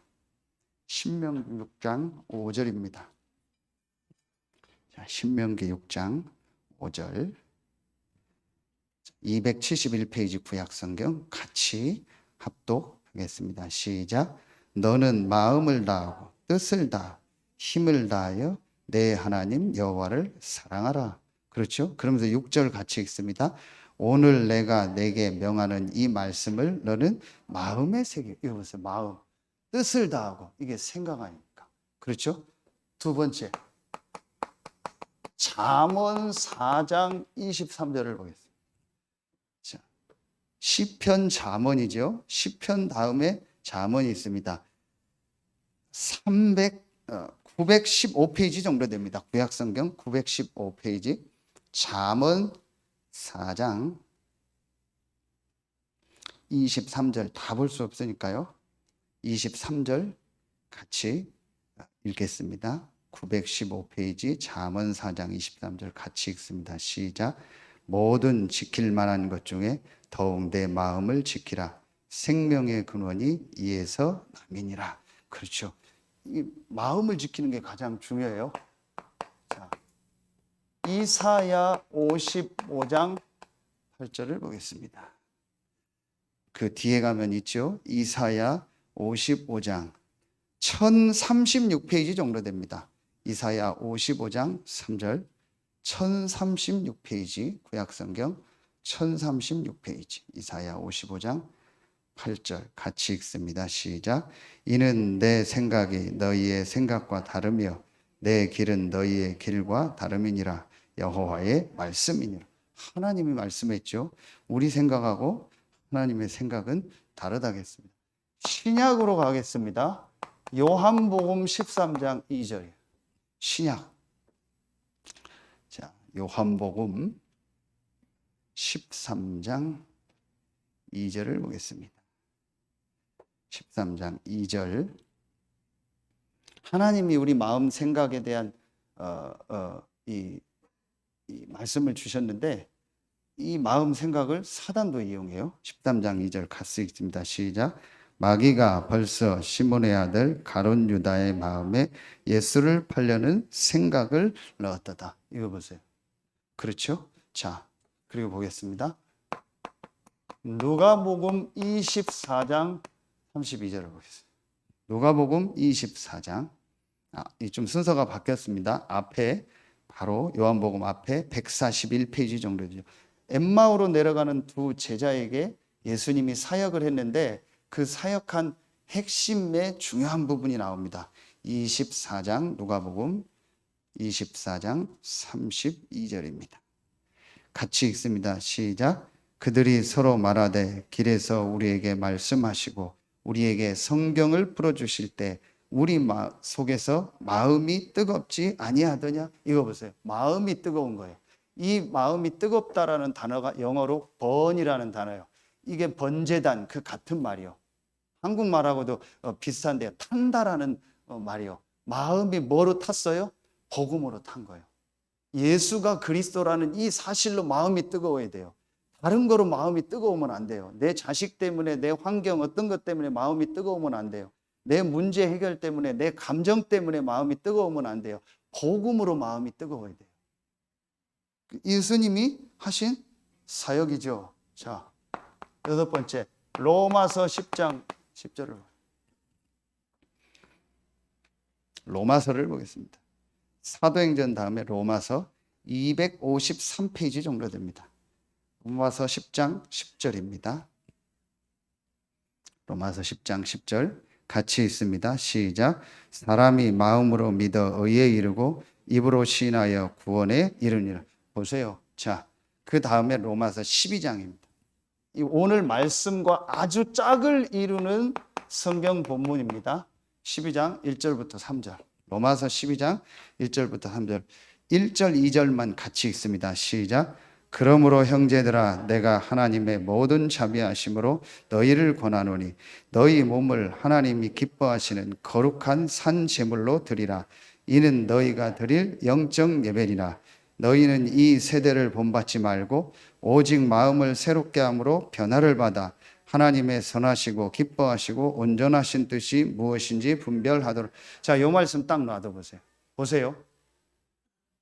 신명기 6장 5절입니다. 자, 신명기 6장 5절. 271페이지 구약성경 같이 합독하겠습니다. 시작. 너는 마음을 다하고 뜻을 다하고 힘을 다하여 내 하나님 여호와를 사랑하라. 그렇죠? 그러면서 6절 같이 읽습니다. 오늘 내가 내게 명하는 이 말씀을 너는 마음에 새기고. 이거 보세요. 마음. 뜻을 다하고. 이게 생각 아닙니까? 그렇죠? 두 번째. 잠언 4장 23절을 보겠습니다. 자, 시편 잠언이죠. 시편 다음에 잠언이 있습니다. 915페이지 정도 됩니다. 구약성경 915페이지. 잠언 4장 23절 다 볼 수 없으니까요. 23절 같이 읽겠습니다. 915페이지 잠언 4장 23절 같이 읽습니다. 시작. 모든 지킬 만한 것 중에 더욱 내 마음을 지키라. 생명의 근원이 이에서 남이니라. 그렇죠. 이 마음을 지키는 게 가장 중요해요. 자, 이사야 55장 8절을 보겠습니다. 그 뒤에 가면 있죠. 이사야 55장 1036페이지 정도 됩니다. 이사야 55장 3절 1036페이지 구약성경 1036페이지 이사야 55장 8절 같이 읽습니다. 시작. 이는 내 생각이 너희의 생각과 다르며 내 길은 너희의 길과 다름이니라. 여호와의 말씀이니라. 하나님이 말씀했죠. 우리 생각하고 하나님의 생각은 다르다겠습니다. 신약으로 가겠습니다. 요한복음 13장 2절이에요. 신약. 자, 요한복음 13장 2절을 보겠습니다. 13장 2절. 하나님이 우리 마음 생각에 대한 이 말씀을 주셨는데 이 마음 생각을 사단도 이용해요. 13장 2절 같이 읽습니다. 시작. 마귀가 벌써 시몬의 아들 가룟 유다의 마음에 예수를 팔려는 생각을 넣었다. 이거 보세요. 그렇죠? 자, 그리고 보겠습니다. 누가복음 24장 32절을 보겠습니다. 누가복음 24장. 이 좀 순서가 바뀌었습니다. 앞에 바로 요한복음 앞에 141페이지 정도 되죠. 엠마오로 내려가는 두 제자에게 예수님이 사역을 했는데 그 사역한 핵심의 중요한 부분이 나옵니다. 24장 누가복음 24장 32절입니다. 같이 읽습니다. 시작. 그들이 서로 말하되 길에서 우리에게 말씀하시고 우리에게 성경을 풀어주실 때 우리 속에서 마음이 뜨겁지 아니하더냐. 이거 보세요. 마음이 뜨거운 거예요. 이 마음이 뜨겁다라는 단어가 영어로 burn이라는 단어예요. 이게 번제단 그 같은 말이요. 한국말하고도 비슷한데요. 탄다라는 말이요. 마음이 뭐로 탔어요? 복음으로 탄 거예요. 예수가 그리스도라는 이 사실로 마음이 뜨거워야 돼요. 다른 거로 마음이 뜨거우면 안 돼요. 내 자식 때문에, 내 환경 어떤 것 때문에 마음이 뜨거우면 안 돼요. 내 문제 해결 때문에, 내 감정 때문에 마음이 뜨거우면 안 돼요. 복음으로 마음이 뜨거워야 돼요. 예수님이 하신 사역이죠. 자, 8번째 로마서 10장 10절을 로마서를 보겠습니다. 사도행전 다음에 로마서 253페이지 정도 됩니다. 로마서 10장 10절입니다. 로마서 10장 10절 같이 읽습니다. 시작. 사람이 마음으로 믿어 의에 이르고 입으로 시인하여 구원에 이르니라. 보세요. 자, 그 다음에 로마서 12장입니다. 이 오늘 말씀과 아주 짝을 이루는 성경 본문입니다. 12장 1절부터 3절. 로마서 12장 1절부터 3절. 1절 2절만 같이 읽습니다. 시작. 그러므로 형제들아 내가 하나님의 모든 자비하심으로 너희를 권하노니 너희 몸을 하나님이 기뻐하시는 거룩한 산 제물로 드리라. 이는 너희가 드릴 영적 예배니라. 너희는 이 세대를 본받지 말고 오직 마음을 새롭게 함으로 변화를 받아 하나님의 선하시고 기뻐하시고 온전하신 뜻이 무엇인지 분별하도록. 자, 이 말씀 딱 놔둬보세요. 보세요.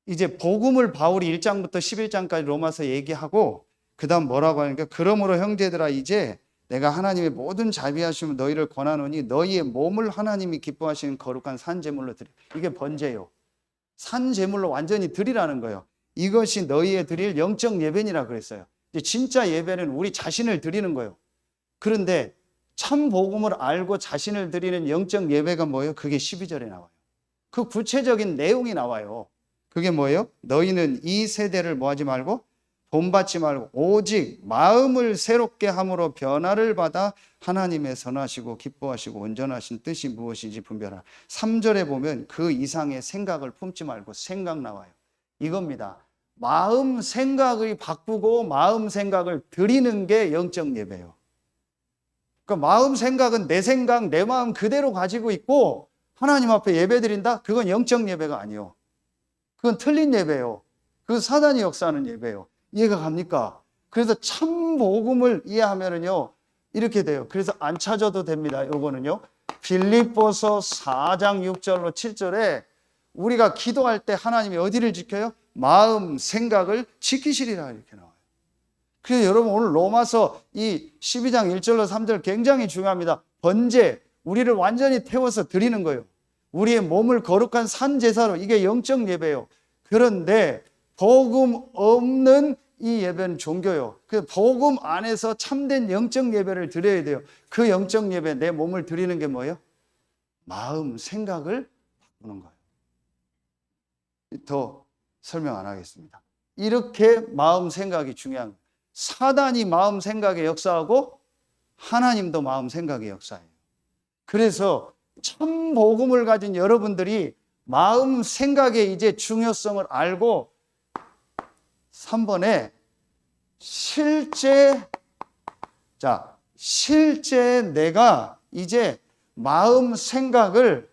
이제 복음을 바울이 1장부터 11장까지 로마서 얘기하고 그 다음 뭐라고 하니까 그러므로 형제들아 이제 내가 하나님의 모든 자비하심으로 너희를 권하노니 너희의 몸을 하나님이 기뻐하시는 거룩한 산제물로 드리. 이게 번제요. 산제물로 완전히 드리라는 거예요. 이것이 너희의 드릴 영적 예배니라 그랬어요. 이제 진짜 예배는 우리 자신을 드리는 거예요. 그런데 참 복음을 알고 자신을 드리는 영적 예배가 뭐예요? 그게 12절에 나와요. 그 구체적인 내용이 나와요. 그게 뭐예요? 너희는 이 세대를 뭐하지 말고 본받지 말고 오직 마음을 새롭게 함으로 변화를 받아 하나님의 선하시고 기뻐하시고 온전하신 뜻이 무엇인지 분별하라. 3절에 보면 그 이상의 생각을 품지 말고 생각 나와요. 이겁니다. 마음 생각을 바꾸고 마음 생각을 드리는 게 영적 예배예요. 그러니까 마음 생각은 내 생각, 내 마음 그대로 가지고 있고 하나님 앞에 예배 드린다? 그건 영적 예배가 아니에요. 그건 틀린 예배예요. 그건 사단이 역사하는 예배예요. 이해가 갑니까? 그래서 참 복음을 이해하면은요 이렇게 돼요. 그래서 안 찾아도 됩니다. 요거는요 빌립보서 4장 6절로 7절에 우리가 기도할 때 하나님이 어디를 지켜요? 마음, 생각을 지키시리라 이렇게 나와요. 그래서 여러분 오늘 로마서 이 12장 1절로 3절 굉장히 중요합니다. 번제, 우리를 완전히 태워서 드리는 거예요. 우리의 몸을 거룩한 산 제사로, 이게 영적 예배예요. 그런데 복음 없는 이 예배는 종교요. 그 복음 안에서 참된 영적 예배를 드려야 돼요. 그 영적 예배, 내 몸을 드리는 게 뭐예요? 마음, 생각을 바꾸는 거예요. 더 설명 안 하겠습니다. 이렇게 마음, 생각이 중요한 거예요. 사단이 마음, 생각에 역사하고 하나님도 마음, 생각에 역사해요. 그래서 참 복음을 가진 여러분들이 마음, 생각의 이제 중요성을 알고 3번에 실제 내가 이제 마음, 생각을,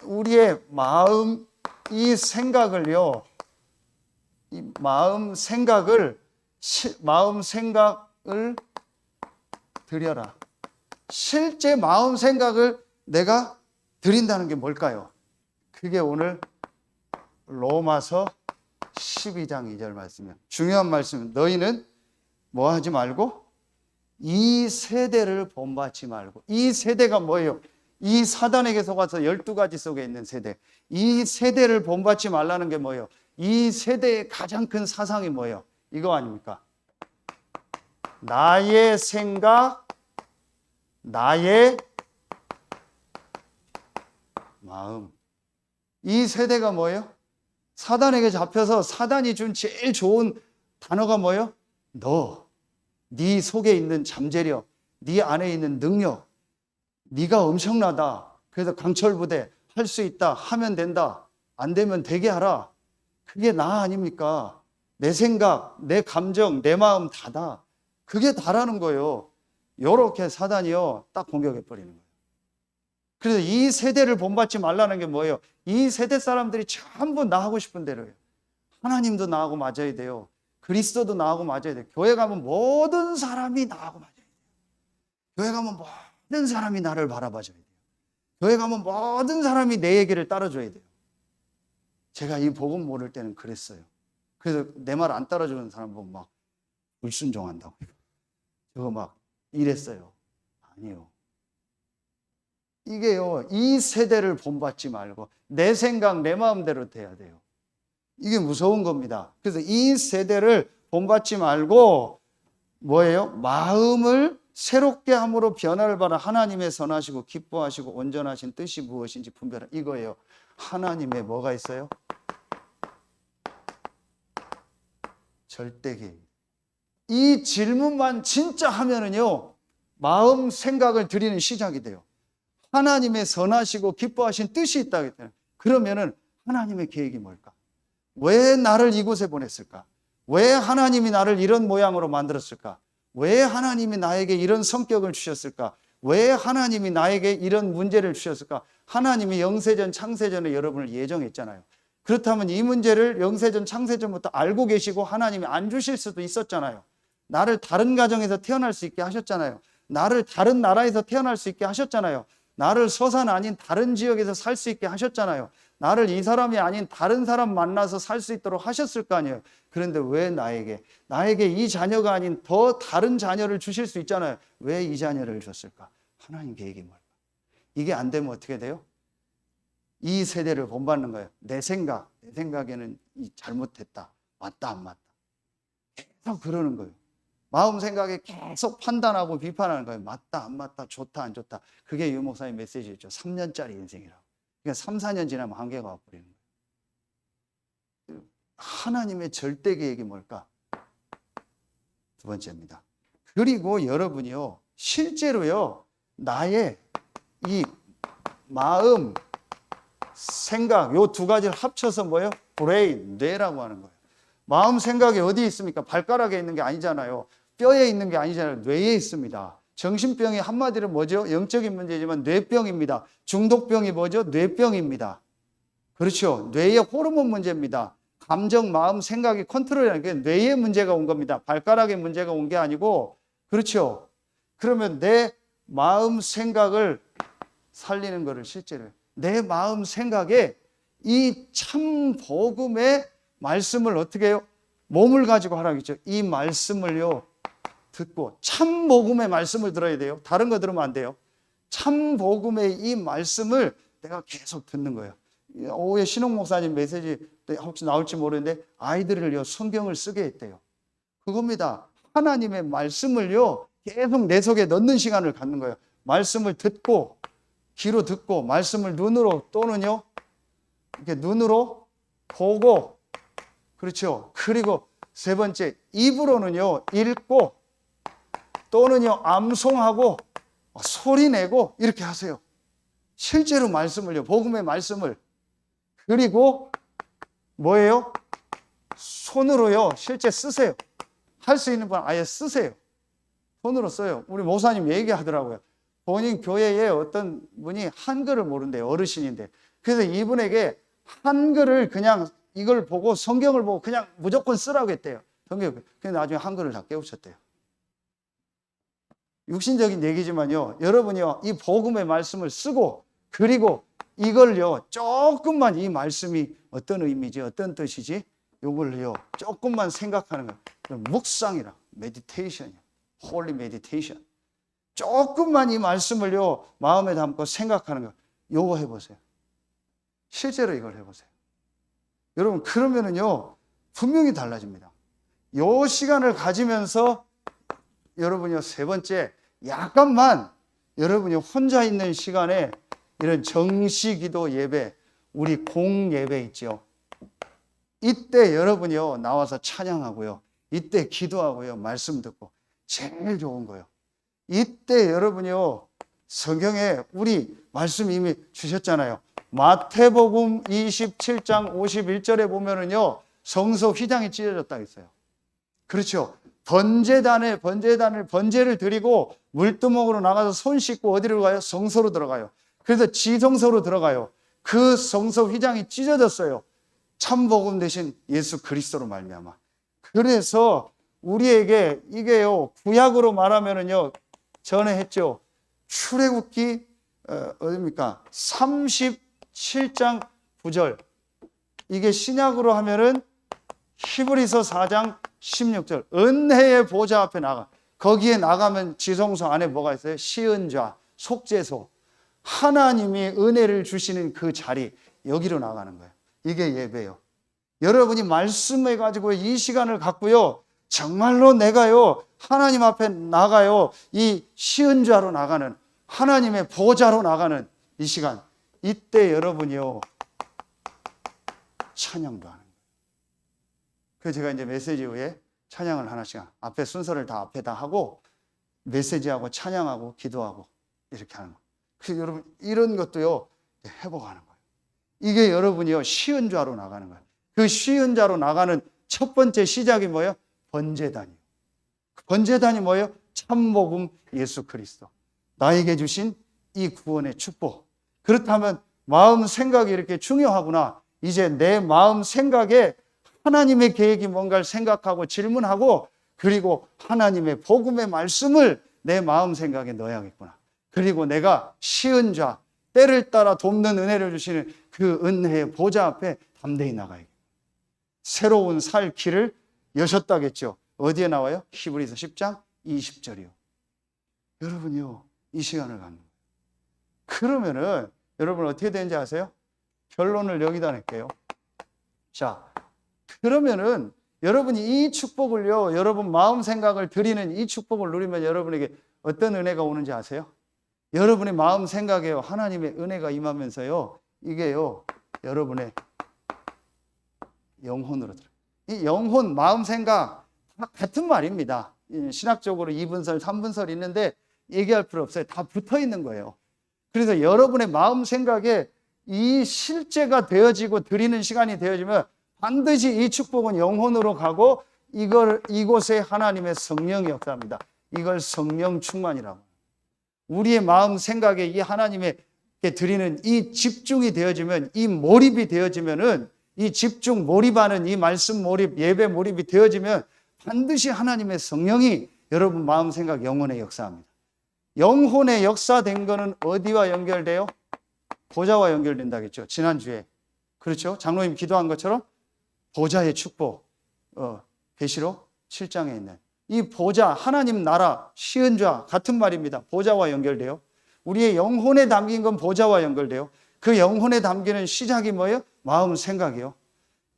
우리의 마음, 이 생각을요, 이 마음, 생각을 드려라. 실제 마음, 생각을 내가 드린다는 게 뭘까요? 그게 오늘 로마서 12장 2절 말씀이에요. 중요한 말씀. 너희는 뭐 하지 말고 이 세대를 본받지 말고. 이 세대가 뭐예요? 이 사단에게 속아서 12가지 속에 있는 세대. 이 세대를 본받지 말라는 게 뭐예요? 이 세대의 가장 큰 사상이 뭐예요? 이거 아닙니까? 나의 생각, 나의 마음. 이 세대가 뭐예요? 사단에게 잡혀서 사단이 준 제일 좋은 단어가 뭐예요? 네 속에 있는 잠재력, 네 안에 있는 능력, 네가 엄청나다. 그래서 강철부대 할 수 있다, 하면 된다, 안 되면 되게 하라. 그게 나 아닙니까? 내 생각, 내 감정, 내 마음 다다. 그게 다라는 거예요. 요렇게 사단이요 딱 공격해 버리는 거예요. 그래서 이 세대를 본받지 말라는 게 뭐예요? 이 세대 사람들이 전부 나하고 싶은 대로 해요. 하나님도 나하고 맞아야 돼요. 그리스도도 나하고 맞아야 돼요. 교회 가면 모든 사람이 나하고 맞아야 돼요. 교회 가면 모든 사람이 나를 바라봐줘야 돼요. 교회 가면 모든 사람이 내 얘기를 따라줘야 돼요. 제가 이 복음 모를 때는 그랬어요. 그래서 내 말 안 따라주는 사람 보면 막 불순종한다고. 저거 막 이랬어요. 아니요. 이게요, 이 세대를 본받지 말고 내 생각, 내 마음대로 돼야 돼요. 이게 무서운 겁니다. 그래서 이 세대를 본받지 말고 뭐예요? 마음을 새롭게 함으로 변화를 받아 하나님의 선하시고 기뻐하시고 온전하신 뜻이 무엇인지 분별하라. 이거예요. 하나님의 뭐가 있어요? 절대 계획. 이 질문만 진짜 하면은요, 마음, 생각을 드리는 시작이 돼요. 하나님의 선하시고 기뻐하신 뜻이 있다 그랬잖아요. 그러면은 하나님의 계획이 뭘까? 왜 나를 이곳에 보냈을까? 왜 하나님이 나를 이런 모양으로 만들었을까? 왜 하나님이 나에게 이런 성격을 주셨을까? 왜 하나님이 나에게 이런 문제를 주셨을까? 하나님이 영세전 창세전에 여러분을 예정했잖아요. 그렇다면 이 문제를 영세전 창세전부터 알고 계시고 하나님이 안 주실 수도 있었잖아요. 나를 다른 가정에서 태어날 수 있게 하셨잖아요. 나를 다른 나라에서 태어날 수 있게 하셨잖아요. 나를 서산 아닌 다른 지역에서 살 수 있게 하셨잖아요. 나를 이 사람이 아닌 다른 사람 만나서 살 수 있도록 하셨을 거 아니에요. 그런데 왜 나에게 이 자녀가 아닌 더 다른 자녀를 주실 수 있잖아요. 왜 이 자녀를 주셨을까? 하나님 계획이 뭘까? 이게 안 되면 어떻게 돼요? 이 세대를 본받는 거예요. 내 생각에는 이 잘못했다. 맞다, 안 맞다. 계속 그러는 거예요. 마음 생각에 계속 판단하고 비판하는 거예요. 맞다, 안 맞다, 좋다, 안 좋다. 그게 유 목사님 메시지였죠. 3년짜리 인생이라고. 그러니까 3, 4년 지나면 한계가 와버리는 거예요. 하나님의 절대 계획이 뭘까? 두 번째입니다. 그리고 여러분이요, 실제로요, 나의 이 마음, 생각, 요 두 가지를 합쳐서 뭐예요? 브레인, 뇌라고 하는 거예요. 마음, 생각이 어디에 있습니까? 발가락에 있는 게 아니잖아요. 뼈에 있는 게 아니잖아요. 뇌에 있습니다. 정신병이 한마디로 뭐죠? 영적인 문제지만 뇌병입니다. 중독병이 뭐죠? 뇌병입니다. 그렇죠. 뇌의 호르몬 문제입니다. 감정, 마음, 생각이 컨트롤이라는 게 뇌의 문제가 온 겁니다. 발가락의 문제가 온 게 아니고, 그렇죠. 그러면 내 마음, 생각을 살리는 거를 실제로 내 마음, 생각에 이 참 복음의 말씀을 어떻게 해요? 몸을 가지고 하라고 했죠. 이 말씀을요, 듣고 참 복음의 말씀을 들어야 돼요. 다른 거 들으면 안 돼요. 참 복음의 이 말씀을 내가 계속 듣는 거예요. 오후에 신홍 목사님 메시지 혹시 나올지 모르는데 아이들을요 성경을 쓰게 했대요. 그겁니다. 하나님의 말씀을요 계속 내 속에 넣는 시간을 갖는 거예요. 말씀을 듣고 귀로 듣고 말씀을 눈으로 또는요 이렇게 눈으로 보고 그렇죠. 그리고 세 번째 입으로는요 읽고 또는요 암송하고 소리 내고 이렇게 하세요. 실제로 말씀을요 복음의 말씀을 그리고 뭐예요? 손으로요 실제 쓰세요. 할 수 있는 분 아예 쓰세요. 손으로 써요. 우리 목사님 얘기하더라고요. 본인 교회에 어떤 분이 한글을 모른대요. 어르신인데. 그래서 이분에게 한글을 그냥 이걸 보고 성경을 보고 그냥 무조건 쓰라고 했대요. 성경. 근데 나중에 한글을 다 깨우쳤대요. 육신적인 얘기지만요. 여러분이요. 이 복음의 말씀을 쓰고 그리고 이걸요. 조금만 이 말씀이 어떤 의미지 어떤 뜻이지 이걸요. 조금만 생각하는 거예요. 묵상이라 메디테이션이요. 홀리 메디테이션. 조금만 이 말씀을요 마음에 담고 생각하는 거 요거 해보세요. 실제로 이걸 해보세요. 여러분 그러면은요 분명히 달라집니다. 요 시간을 가지면서 여러분이요 세 번째 약간만 여러분이 혼자 있는 시간에 이런 정시기도 예배 우리 공예배 있죠. 이때 여러분이요 나와서 찬양하고요 이때 기도하고요 말씀 듣고 제일 좋은 거예요. 이때 여러분이요 성경에 우리 말씀 이미 주셨잖아요. 마태복음 27장 51절에 보면은요 성소 휘장이 찢어졌다고 했어요. 그렇죠. 번제를 드리고 물두멍으로 나가서 손 씻고 어디로 가요? 성소로 들어가요. 그래서 지성소로 들어가요. 그 성소 휘장이 찢어졌어요. 참복음 대신 예수 그리스도로 말미암아. 그래서 우리에게 이게요 구약으로 말하면은요 전에 했죠. 출애굽기 어디입니까? 37장 9절. 이게 신약으로 하면은 히브리서 4장 16절. 은혜의 보좌 앞에 나가. 거기에 나가면 지성소 안에 뭐가 있어요? 시은좌, 속죄소. 하나님이 은혜를 주시는 그 자리 여기로 나가는 거예요. 이게 예배예요. 여러분이 말씀해 가지고 이 시간을 갖고요. 정말로 내가요 하나님 앞에 나가요 이 시은좌로 나가는 하나님의 보좌로 나가는 이 시간 이때 여러분이요 찬양도 하는 거예요. 그래서 제가 이제 메시지 후에 찬양을 하나씩 앞에 순서를 다 앞에다 하고 메시지하고 찬양하고 기도하고 이렇게 하는 거예요. 그래서 여러분 이런 것도요 회복하는 거예요. 이게 여러분이요 시은좌로 나가는 거예요. 그 시은좌로 나가는 첫 번째 시작이 뭐예요? 번제단이에요. 번제단이 뭐예요? 참복음 예수 그리스도. 나에게 주신 이 구원의 축복. 그렇다면 마음 생각이 이렇게 중요하구나. 이제 내 마음 생각에 하나님의 계획이 뭔가를 생각하고 질문하고 그리고 하나님의 복음의 말씀을 내 마음 생각에 넣어야겠구나. 그리고 내가 시은좌, 때를 따라 돕는 은혜를 주시는 그 은혜의 보좌 앞에 담대히 나가야겠구나. 새로운 살 길을 여셨다겠죠. 어디에 나와요? 히브리서 10장 20절이요. 여러분이요 이 시간을 갖는 거예요. 그러면은 여러분 어떻게 되는지 아세요? 결론을 여기다 낼게요. 자, 그러면은 여러분이 이 축복을요 여러분 마음 생각을 드리는 이 축복을 누리면 여러분에게 어떤 은혜가 오는지 아세요? 여러분의 마음 생각에요 하나님의 은혜가 임하면서요 이게요 여러분의 영혼으로 들어요. 이 영혼, 마음, 생각 다 같은 말입니다. 신학적으로 2분설, 3분설 있는데 얘기할 필요 없어요. 다 붙어 있는 거예요. 그래서 여러분의 마음, 생각에 이 실제가 되어지고 드리는 시간이 되어지면 반드시 이 축복은 영혼으로 가고 이곳에 하나님의 성령이 역사합니다. 이걸 성령 충만이라고. 우리의 마음, 생각에 이 하나님에게 드리는 이 집중이 되어지면 이 몰입이 되어지면은 이 집중 몰입하는 이 말씀 몰입, 예배 몰입이 되어지면 반드시 하나님의 성령이 여러분 마음, 생각, 영혼에 역사합니다. 영혼에 역사된 거는 어디와 연결돼요? 보좌와 연결된다겠죠. 지난주에. 그렇죠? 장로님 기도한 것처럼 보좌의 축복, 계시록 7장에 있는 이 보좌, 하나님 나라, 시은좌 같은 말입니다. 보좌와 연결돼요. 우리의 영혼에 담긴 건 보좌와 연결돼요. 그 영혼에 담기는 시작이 뭐예요? 마음 생각이요.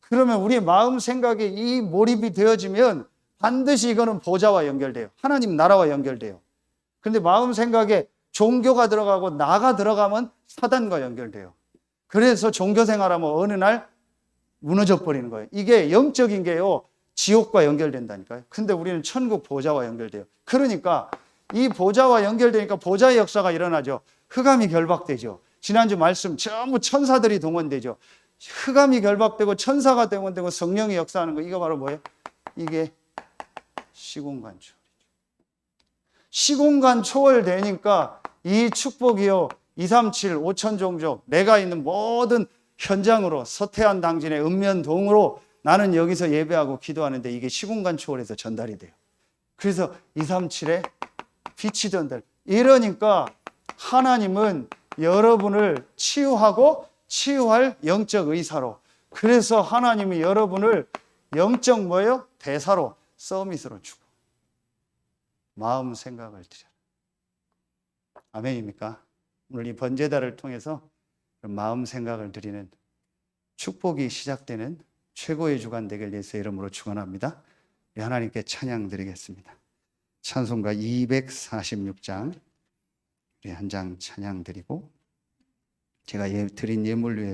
그러면 우리의 마음 생각에 이 몰입이 되어지면 반드시 이거는 보좌와 연결돼요. 하나님 나라와 연결돼요. 그런데 마음 생각에 종교가 들어가고 나가 들어가면 사단과 연결돼요. 그래서 종교 생활하면 어느 날 무너져 버리는 거예요. 이게 영적인 게요, 지옥과 연결된다니까요. 근데 우리는 천국 보좌와 연결돼요. 그러니까 이 보좌와 연결되니까 보좌의 역사가 일어나죠. 흑암이 결박되죠. 지난주 말씀 전부 천사들이 동원되죠. 흑암이 결박되고 천사가 동원되고 성령이 역사하는 거, 이거 바로 뭐예요? 이게 시공간 초월이죠. 시공간 초월되니까 이 축복이요, 237, 5천 종족, 내가 있는 모든 현장으로, 서태한 당진의 읍면동으로 나는 여기서 예배하고 기도하는데 이게 시공간 초월해서 전달이 돼요. 그래서 237에 빛이 전달. 이러니까 하나님은 여러분을 치유하고 치유할 영적 의사로, 그래서 하나님이 여러분을 영적 뭐예요? 대사로, 서밋으로 주고 마음 생각을 드려라. 아멘입니까? 오늘 이 번제단을 통해서 마음 생각을 드리는 축복이 시작되는 최고의 주간 되길 예수의 이름으로 축원합니다. 하나님께 찬양 드리겠습니다. 찬송가 246장 한 장 찬양 드리고, 제가 드린 예물 위에